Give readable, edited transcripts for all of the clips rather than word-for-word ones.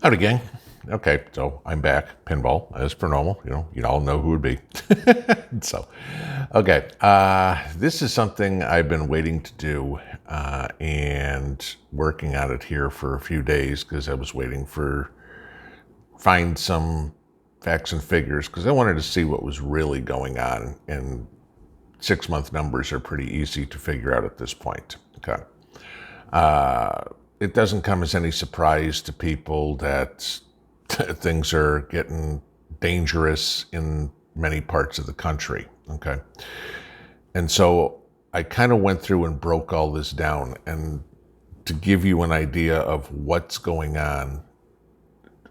Howdy, gang. Okay, so I'm back. Pinball, as per normal. You all know who it would be. So, okay, this is something I've been waiting to do and working on it here for a few days because I was waiting for find some facts and figures because I wanted to see what was really going on. And 6-month numbers are pretty easy to figure out at this point. Okay. It doesn't come as any surprise to people that things are getting dangerous in many parts of the country, okay? And so I kind of went through and broke all this down and to give you an idea of what's going on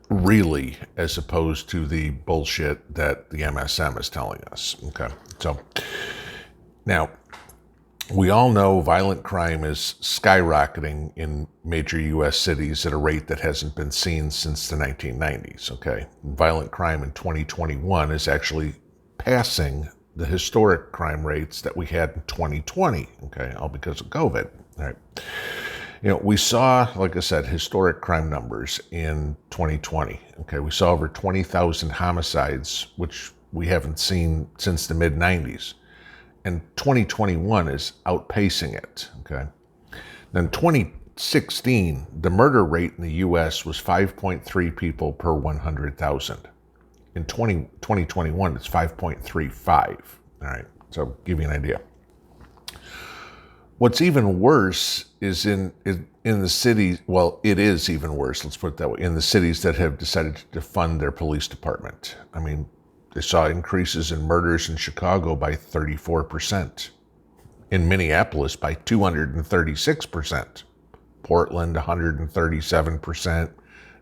really as opposed to the bullshit that the MSM is telling us, okay? So now, we all know violent crime is skyrocketing in major U.S. cities at a rate that hasn't been seen since the 1990s, okay? Violent crime in 2021 is actually passing the historic crime rates that we had in 2020, okay? All because of COVID, all right? We saw, like I said, historic crime numbers in 2020, okay? We saw over 20,000 homicides, which we haven't seen since the mid-90s. And 2021 is outpacing it, okay? Then 2016, the murder rate in the U.S. was 5.3 people per 100,000. In 2021, it's 5.35, all right? So give you an idea. What's even worse is in the cities, well, it is even worse, let's put it that way, in the cities that have decided to defund their police department. I mean, they saw increases in murders in Chicago by 34%, in Minneapolis by 236%, Portland 137%,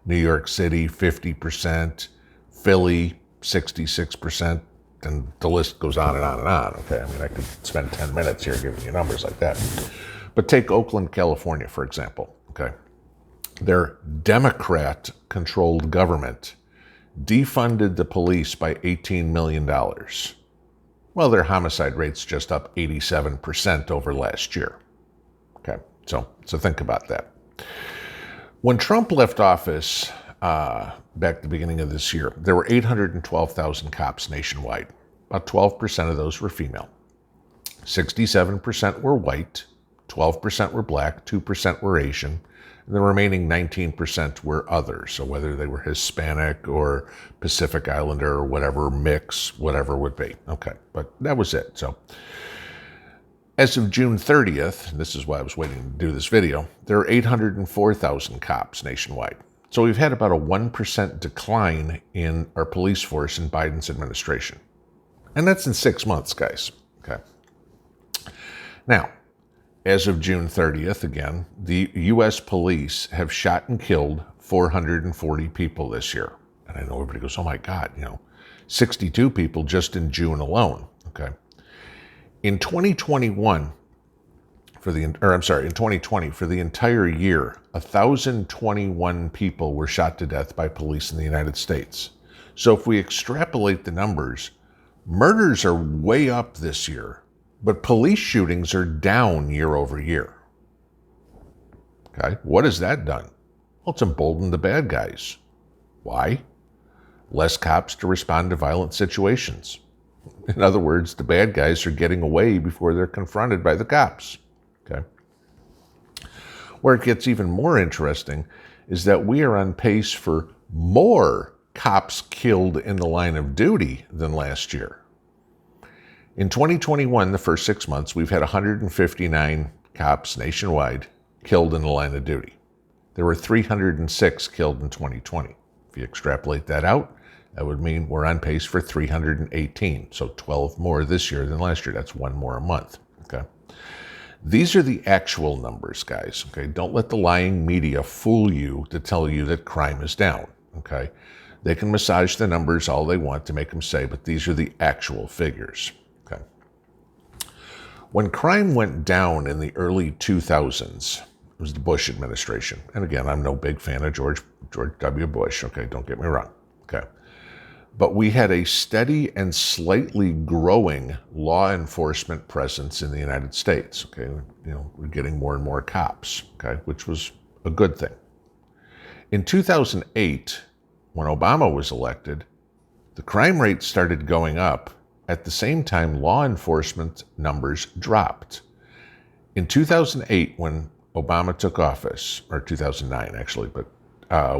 New York City 50%, Philly 66%, and the list goes on and on and on, okay? I mean, I could spend 10 minutes here giving you numbers like that. But take Oakland, California, for example, okay? Their Democrat-controlled government defunded the police by $18 million. Well, their homicide rate's just up 87% over last year. Okay, so think about that. When Trump left office back at the beginning of this year, there were 812,000 cops nationwide. About 12% of those were female. 67% were white, 12% were black, 2% were Asian, the remaining 19% were others, so whether they were Hispanic or Pacific Islander or whatever mix, whatever it would be. Okay, but that was it. So as of June 30th, and this is why I was waiting to do this video, there are 804,000 cops nationwide. So we've had about a 1% decline in our police force in Biden's administration. And that's in 6 months, guys. Okay. Now, as of June 30th, again, the U.S. police have shot and killed 440 people this year. And I know everybody goes, oh my God, 62 people just in June alone, okay? In 2021, in 2020, for the entire year, 1,021 people were shot to death by police in the United States. So if we extrapolate the numbers, murders are way up this year, but police shootings are down year over year. Okay, what has that done? Well, it's emboldened the bad guys. Why? Less cops to respond to violent situations. In other words, the bad guys are getting away before they're confronted by the cops. Okay. Where it gets even more interesting is that we are on pace for more cops killed in the line of duty than last year. In 2021, the first 6 months, we've had 159 cops nationwide killed in the line of duty. There were 306 killed in 2020. If you extrapolate that out, that would mean we're on pace for 318. So 12 more this year than last year. That's one more a month. Okay. These are the actual numbers, guys. Okay. Don't let the lying media fool you to tell you that crime is down. Okay. They can massage the numbers all they want to make them say, but these are the actual figures. Okay. When crime went down in the early 2000s, it was the Bush administration. And again, I'm no big fan of George W. Bush. Okay, don't get me wrong. Okay. But we had a steady and slightly growing law enforcement presence in the United States. Okay, we're getting more and more cops. Okay, which was a good thing. In 2008, when Obama was elected, the crime rate started going up. At the same time, law enforcement numbers dropped. In 2008, when Obama took office, or 2009 actually, but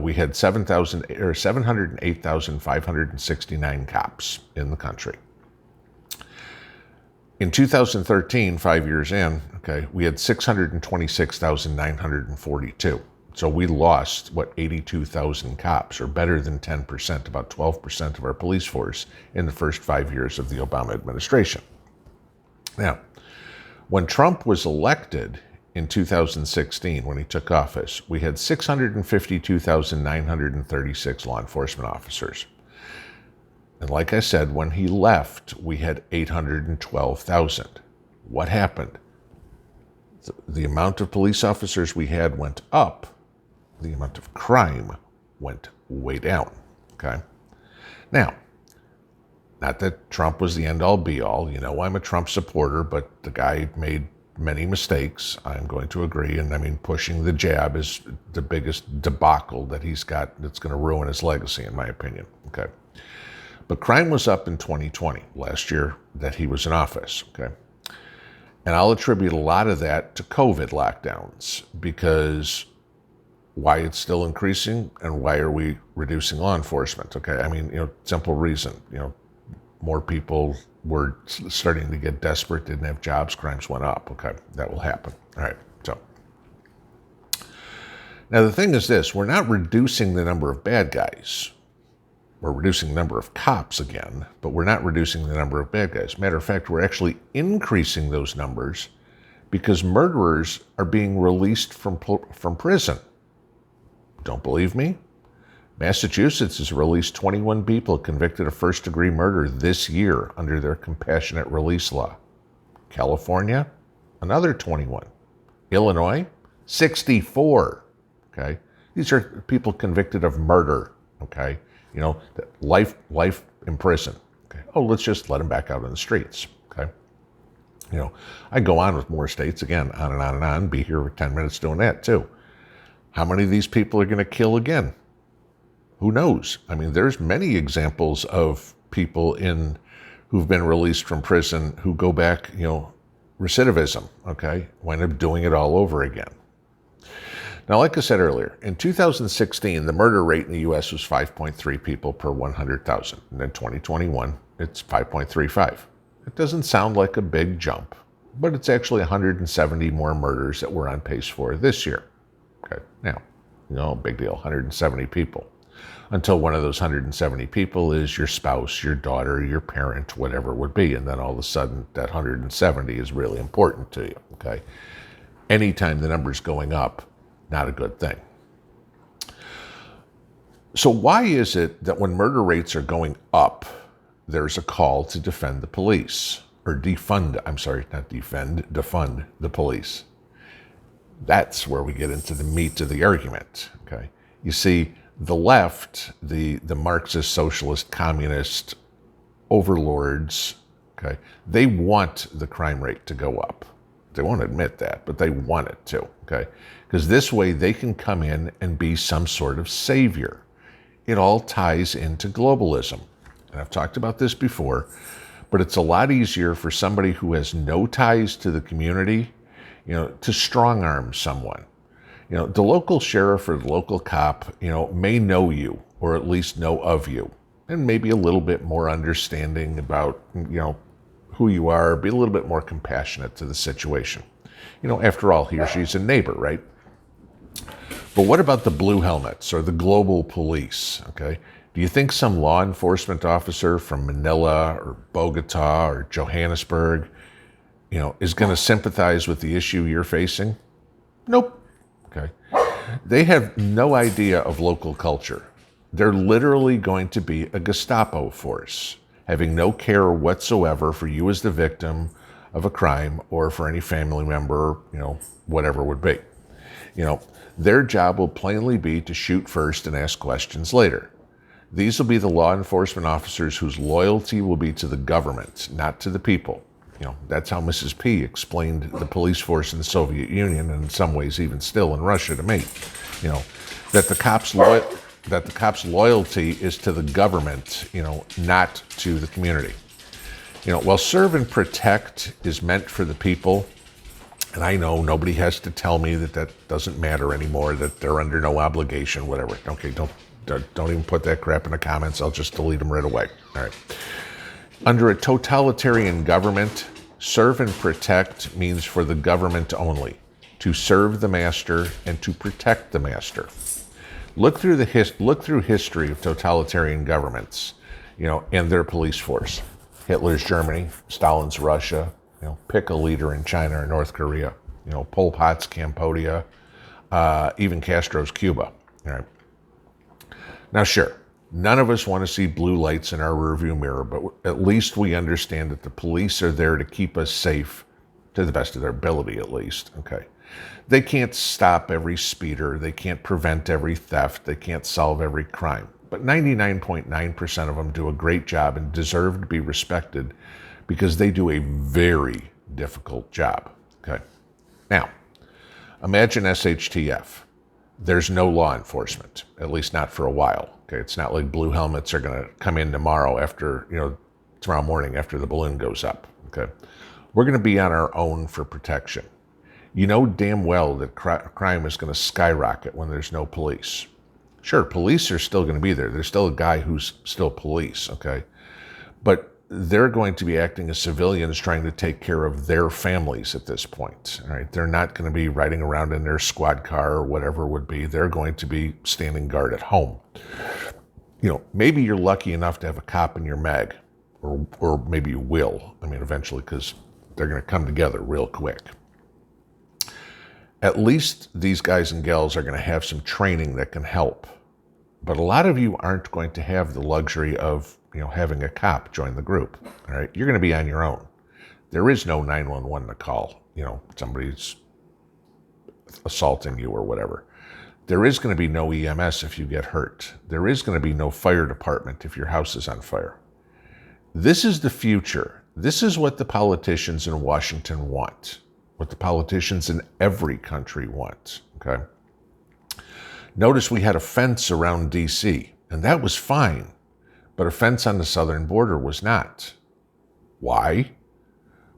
we had 708,569 cops in the country. In 2013, 5 years in, okay, we had 626,942. So we lost, 82,000 cops, or better than 10%, about 12% of our police force in the first 5 years of the Obama administration. Now, when Trump was elected in 2016, when he took office, we had 652,936 law enforcement officers. And like I said, when he left, we had 812,000. What happened? The amount of police officers we had went up. The amount of crime went way down, okay? Now, not that Trump was the end-all, be-all. You know, I'm a Trump supporter, but the guy made many mistakes. I'm going to agree. And I mean, pushing the jab is the biggest debacle that he's got that's going to ruin his legacy, in my opinion, okay? But crime was up in 2020, last year that he was in office, okay? And I'll attribute a lot of that to COVID lockdowns, because why it's still increasing and why are we reducing law enforcement, okay? I mean, simple reason, more people were starting to get desperate, didn't have jobs, crimes went up, okay? That will happen, all right, so. Now the thing is this, we're not reducing the number of bad guys. We're reducing the number of cops again, but we're not reducing the number of bad guys. Matter of fact, we're actually increasing those numbers because murderers are being released from prison. Don't believe me? Massachusetts has released 21 people convicted of first-degree murder this year under their compassionate release law. California, another 21. Illinois, 64. Okay? These are people convicted of murder. Okay? Life in prison. Okay? Oh, let's just let them back out on the streets. Okay? I go on with more states, again, on and on and on, be here for 10 minutes doing that too. How many of these people are going to kill again? Who knows? I mean, there's many examples of people who've been released from prison who go back, recidivism, okay? Wind up doing it all over again. Now, like I said earlier, in 2016, the murder rate in the U.S. was 5.3 people per 100,000. And in 2021, it's 5.35. It doesn't sound like a big jump, but it's actually 170 more murders that we're on pace for this year. Okay, now, big deal, 170 people. Until one of those 170 people is your spouse, your daughter, your parent, whatever it would be. And then all of a sudden, that 170 is really important to you, okay? Anytime the number's going up, not a good thing. So why is it that when murder rates are going up, there's a call to defend the police? Or defund the police? That's where we get into the meat of the argument, okay? You see, the left, the Marxist, socialist, communist overlords, okay, they want the crime rate to go up. They won't admit that, but they want it to, okay? Because this way they can come in and be some sort of savior. It all ties into globalism. And I've talked about this before, but it's a lot easier for somebody who has no ties to the community, to strong arm someone. The local sheriff or the local cop, may know you, or at least know of you, and maybe a little bit more understanding about, who you are, be a little bit more compassionate to the situation. After all, he or she's a neighbor, right? But what about the blue helmets or the global police, okay? Do you think some law enforcement officer from Manila or Bogota or Johannesburg, is going to sympathize with the issue you're facing? Nope. Okay. They have no idea of local culture. They're literally going to be a Gestapo force, having no care whatsoever for you as the victim of a crime or for any family member, whatever it would be. Their job will plainly be to shoot first and ask questions later. These will be the law enforcement officers whose loyalty will be to the government, not to the people. That's how Mrs. P explained the police force in the Soviet Union, and in some ways even still in Russia to me. that the cops' loyalty is to the government, not to the community. While serve and protect is meant for the people, and I know nobody has to tell me that doesn't matter anymore, that they're under no obligation, whatever. Okay, don't even put that crap in the comments. I'll just delete them right away. All right. Under a totalitarian government, serve and protect means for the government only, to serve the master and to protect the master. Look through history of totalitarian governments, and their police force. Hitler's Germany, Stalin's Russia, pick a leader in China or North Korea, Pol Pot's Cambodia, even Castro's Cuba. All right. Now, sure, none of us want to see blue lights in our rearview mirror, but at least we understand that the police are there to keep us safe to the best of their ability, at least. Okay. They can't stop every speeder. They can't prevent every theft. They can't solve every crime. But 99.9% of them do a great job and deserve to be respected because they do a very difficult job. Okay. Now, imagine SHTF. There's no law enforcement, at least not for a while. Okay. It's not like blue helmets are going to come in tomorrow morning after the balloon goes up. Okay. We're going to be on our own for protection. You know damn well that crime is going to skyrocket when there's no police. Sure, police are still going to be there. There's still a guy who's still police, okay? But they're going to be acting as civilians trying to take care of their families at this point, all right? They're not going to be riding around in their squad car or whatever it would be. They're going to be standing guard at home. Maybe you're lucky enough to have a cop in your mag, or maybe you will, eventually, because they're going to come together real quick. At least these guys and gals are going to have some training that can help. But a lot of you aren't going to have the luxury of, having a cop join the group. All right. You're going to be on your own. There is no 911 to call, somebody's assaulting you or whatever. There is going to be no EMS if you get hurt. There is going to be no fire department if your house is on fire. This is the future. This is what the politicians in Washington want. What the politicians in every country want, okay? Notice we had a fence around D.C., and that was fine, but a fence on the southern border was not. Why?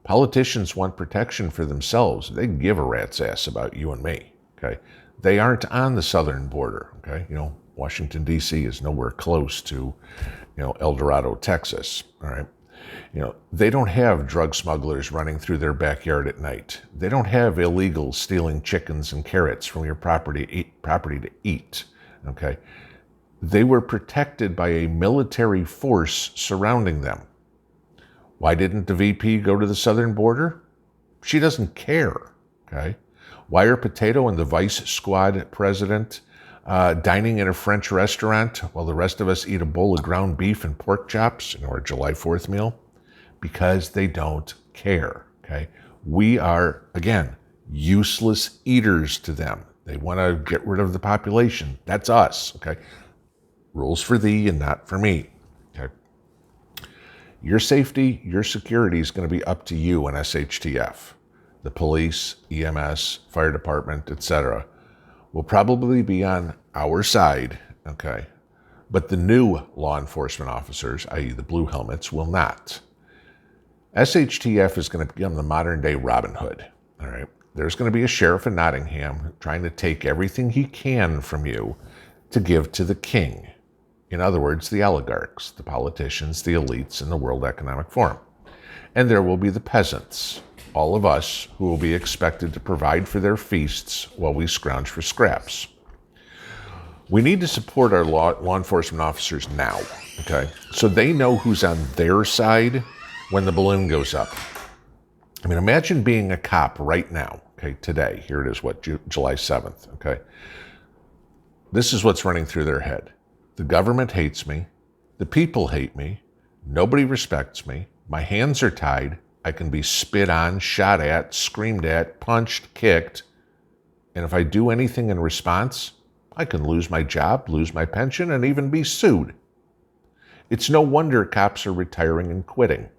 Politicians want protection for themselves. They give a rat's ass about you and me, okay? They aren't on the southern border, okay? Washington, D.C. is nowhere close to, El Dorado, Texas, all right? They don't have drug smugglers running through their backyard at night. They don't have illegals stealing chickens and carrots from your property to eat, okay? They were protected by a military force surrounding them. Why didn't the VP go to the southern border? She doesn't care, okay? Why are Potato and the Vice Squad president dining in a French restaurant while the rest of us eat a bowl of ground beef and pork chops, our July 4th meal? Because they don't care, okay? We are, again, useless eaters to them. They want to get rid of the population. That's us, okay? Rules for thee and not for me, okay? Your safety, your security is going to be up to you in SHTF. The police, EMS, fire department, etc. will probably be on our side, okay? But the new law enforcement officers, i.e. the blue helmets, will not. SHTF is going to become the modern-day Robin Hood, all right? There's going to be a sheriff in Nottingham trying to take everything he can from you to give to the king. In other words, the oligarchs, the politicians, the elites, and the World Economic Forum. And there will be the peasants, all of us, who will be expected to provide for their feasts while we scrounge for scraps. We need to support our law enforcement officers now, okay? So they know who's on their side when the balloon goes up. Imagine being a cop right now, okay, today. Here it is, July 7th, okay? This is what's running through their head. The government hates me. The people hate me. Nobody respects me. My hands are tied. I can be spit on, shot at, screamed at, punched, kicked. And if I do anything in response, I can lose my job, lose my pension, and even be sued. It's no wonder cops are retiring and quitting.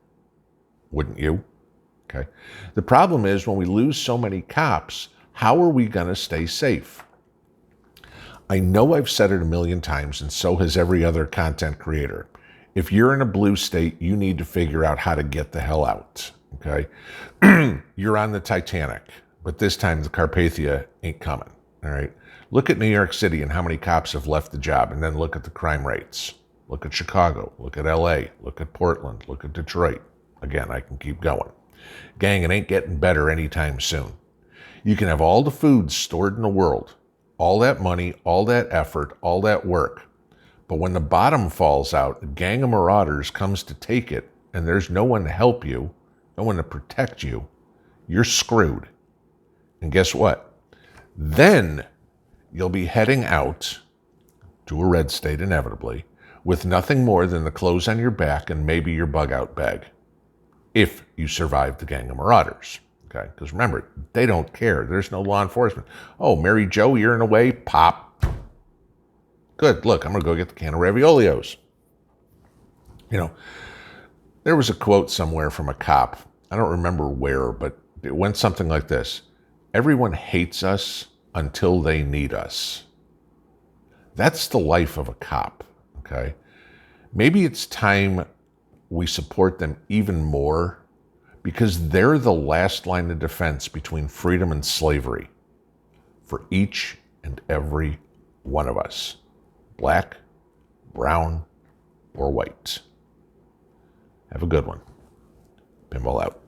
Wouldn't you? Okay. The problem is when we lose so many cops, how are we going to stay safe? I know I've said it a million times, and so has every other content creator. If you're in a blue state, you need to figure out how to get the hell out, okay? You're on the Titanic, but this time the Carpathia ain't coming, all right? Look at New York City and how many cops have left the job, and then look at the crime rates. Look at Chicago, look at LA, look at Portland, look at Detroit. Again, I can keep going. Gang, it ain't getting better anytime soon. You can have all the food stored in the world, all that money, all that effort, all that work. But when the bottom falls out, a gang of marauders comes to take it, and there's no one to help you, no one to protect you, you're screwed. And guess what? Then you'll be heading out to a red state inevitably with nothing more than the clothes on your back and maybe your bug out bag, if you survive the gang of marauders. Okay, because remember, they don't care. There's no law enforcement. Oh, Mary Jo, you're in a way, pop. Good, look, I'm gonna go get the can of raviolios. You know, there was a quote somewhere from a cop. I don't remember where, but it went something like this. Everyone hates us until they need us. That's the life of a cop, okay? Maybe it's time we support them even more, because they're the last line of defense between freedom and slavery for each and every one of us, black, brown, or white. Have a good one. Pinball out.